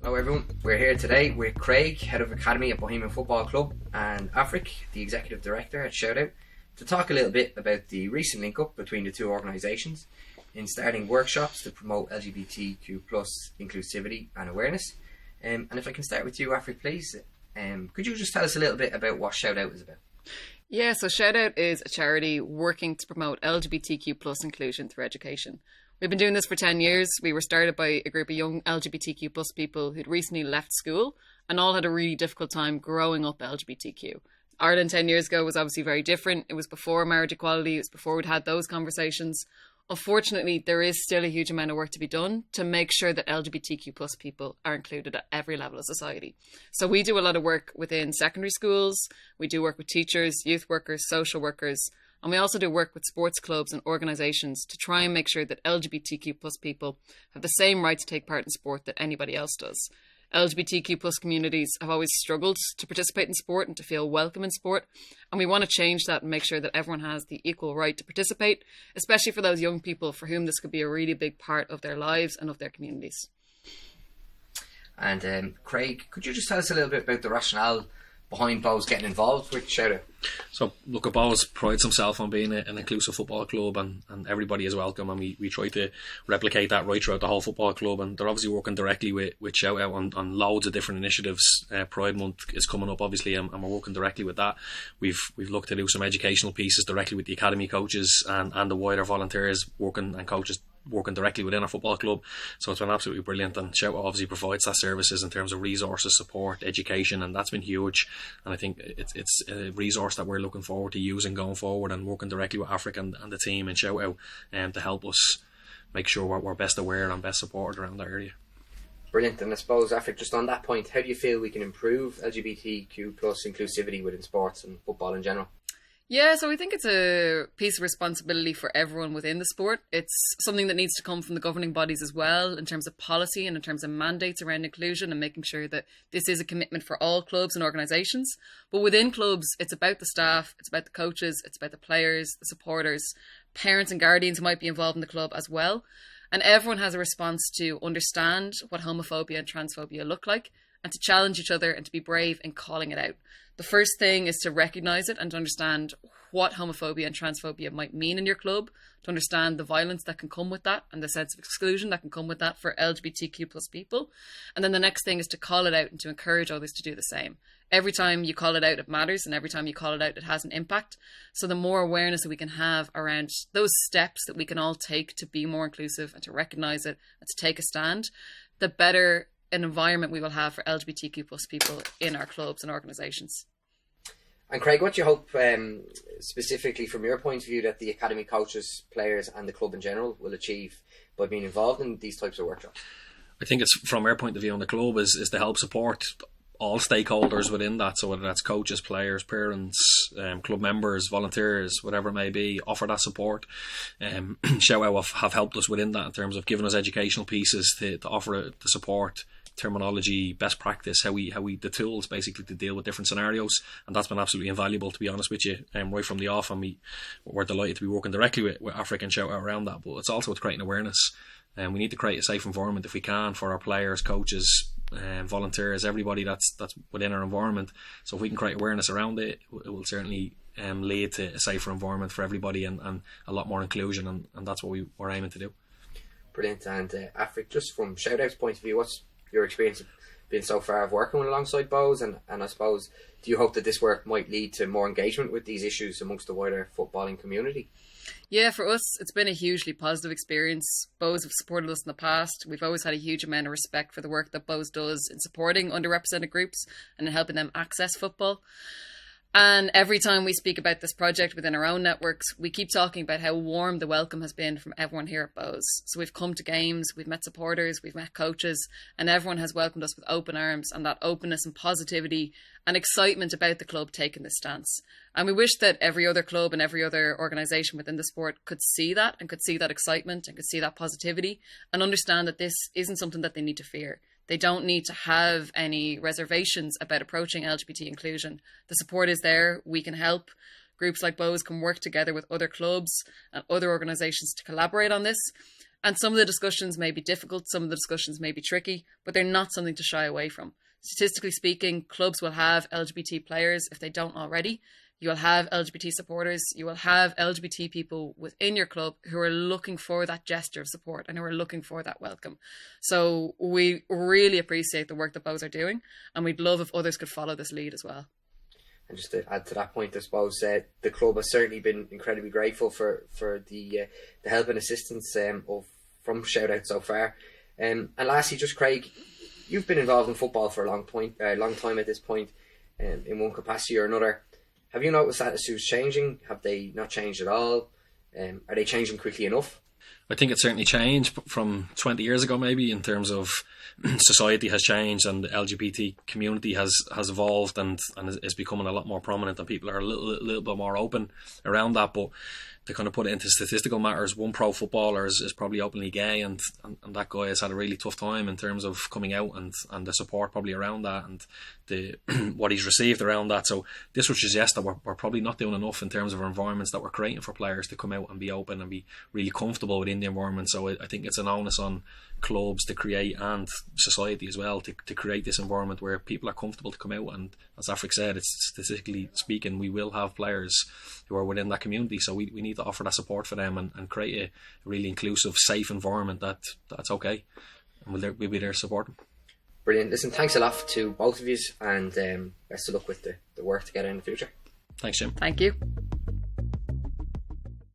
Hello everyone, we're here today with Craig, Head of Academy at Bohemian Football Club, and Aifric, the Executive Director at Shoutout, to talk a little bit about the recent link-up between the two organisations in starting workshops to promote LGBTQ plus inclusivity and awareness. And if I can start with you, Aifric, please, could you just tell us a little bit about what Shoutout is about? Yeah, so Shoutout is a charity working to promote LGBTQ plus inclusion through education. We've been doing this for 10 years. We were started by a group of young LGBTQ plus people who'd recently left school and all had a really difficult time growing up LGBTQ. Ireland 10 years ago was obviously very different. It was before marriage equality. It was before we'd had those conversations. Unfortunately, there is still a huge amount of work to be done to make sure that LGBTQ plus people are included at every level of society. So we do a lot of work within secondary schools. We do work with teachers, youth workers, social workers. And we also do work with sports clubs and organisations to try and make sure that LGBTQ plus people have the same right to take part in sport that anybody else does. LGBTQ plus communities have always struggled to participate in sport and to feel welcome in sport. And we want to change that and make sure that everyone has the equal right to participate, especially for those young people for whom this could be a really big part of their lives and of their communities. And Craig, could you just tell us a little bit about the rationale behind Bohs getting involved with Shoutout? So, look, Bohs prides himself on being an inclusive football club, and everybody is welcome, and we try to replicate that right throughout the whole football club. And they're obviously working directly with Shoutout on loads of different initiatives. Pride Month is coming up, obviously, and we're working directly with that. We've looked to do some educational pieces directly with the academy coaches and the wider volunteers working and coaches working directly within our football club. So it's been absolutely brilliant, and Shoutout obviously provides that services in terms of resources, support, education, and that's been huge. And I think it's a resource that we're looking forward to using going forward, and working directly with Aifric and the team in Shoutout to help us make sure we're best aware and best supported around that area. Brilliant. And I suppose, Aifric, just on that point, how do you feel we can improve LGBTQ plus inclusivity within sports and football in general? Yeah, so I think it's a piece of responsibility for everyone within the sport. It's something that needs to come from the governing bodies as well, in terms of policy and in terms of mandates around inclusion, and making sure that this is a commitment for all clubs and organisations. But within clubs, it's about the staff, it's about the coaches, it's about the players, the supporters, parents and guardians who might be involved in the club as well. And everyone has a response to understand what homophobia and transphobia look like, and to challenge each other and to be brave in calling it out. The first thing is to recognise it and to understand what homophobia and transphobia might mean in your club, to understand the violence that can come with that and the sense of exclusion that can come with that for LGBTQ plus people. And then the next thing is to call it out and to encourage others to do the same. Every time you call it out, it matters, and every time you call it out, it has an impact. So the more awareness that we can have around those steps that we can all take to be more inclusive and to recognise it and to take a stand, the better an environment we will have for LGBTQ plus people in our clubs and organisations. And Craig, what do you hope, specifically from your point of view, that the academy coaches, players and the club in general will achieve by being involved in these types of workshops? I think it's, from our point of view on the club, is to help support all stakeholders within that. So whether that's coaches, players, parents, club members, volunteers, whatever it may be, offer that support. Shoutout have helped us within that in terms of giving us educational pieces to offer the support, terminology, best practice, how we the tools basically to deal with different scenarios, and that's been absolutely invaluable, to be honest with you, right from the off. And we're delighted to be working directly with Aifric and Shoutout around that. But it's also with creating awareness, and we need to create a safe environment if we can for our players, coaches, volunteers, everybody that's within our environment. So if we can create awareness around it, it will certainly lead to a safer environment for everybody and a lot more inclusion, and that's what we're aiming to do. Brilliant. And Aifric, just from Shoutout's point of view, what's your experience been so far of working alongside Bohs, and I suppose, do you hope that this work might lead to more engagement with these issues amongst the wider footballing community? Yeah, for us, it's been a hugely positive experience. Bohs have supported us in the past. We've always had a huge amount of respect for the work that Bohs does in supporting underrepresented groups and in helping them access football. And every time we speak about this project within our own networks, we keep talking about how warm the welcome has been from everyone here at Bohs. So we've come to games, we've met supporters, we've met coaches, and everyone has welcomed us with open arms, and that openness and positivity and excitement about the club taking this stance. And we wish that every other club and every other organisation within the sport could see that and could see that excitement and could see that positivity and understand that this isn't something that they need to fear. They don't need to have any reservations about approaching LGBT inclusion. The support is there. We can help. Groups like Bohs can work together with other clubs and other organisations to collaborate on this. And some of the discussions may be difficult, some of the discussions may be tricky, but they're not something to shy away from. Statistically speaking, clubs will have LGBT players if they don't already. You will have LGBT supporters. You will have LGBT people within your club who are looking for that gesture of support and who are looking for that welcome. So we really appreciate the work that Bohs are doing, and we'd love if others could follow this lead as well. And just to add to that point, I suppose the club has certainly been incredibly grateful for the help and assistance from Shoutout so far. And lastly, just Craig, you've been involved in football for a long time at this point, in one capacity or another. Have you noticed attitudes changing? Have they not changed at all? Are they changing quickly enough? I think it's certainly changed from 20 years ago, maybe, in terms of society has changed and the LGBT community has evolved and is becoming a lot more prominent, and people are a little bit more open around that. But to kind of put it into statistical matters, one pro footballer is probably openly gay, and that guy has had a really tough time in terms of coming out and the support probably around that and the what he's received around that. So this would suggest that we're probably not doing enough in terms of our environments that we're creating for players to come out and be open and be really comfortable within the environment. So I think it's an onus on clubs to create, and society as well, to create this environment where people are comfortable to come out. And as Aifric said, it's statistically speaking, we will have players who are within that community, so we need to offer that support for them and create a really inclusive, safe environment that's okay, and we'll be there to support them. Brilliant. Listen, thanks a lot to both of you, and best of luck with the work together in the future. Thanks, Jim. Thank you.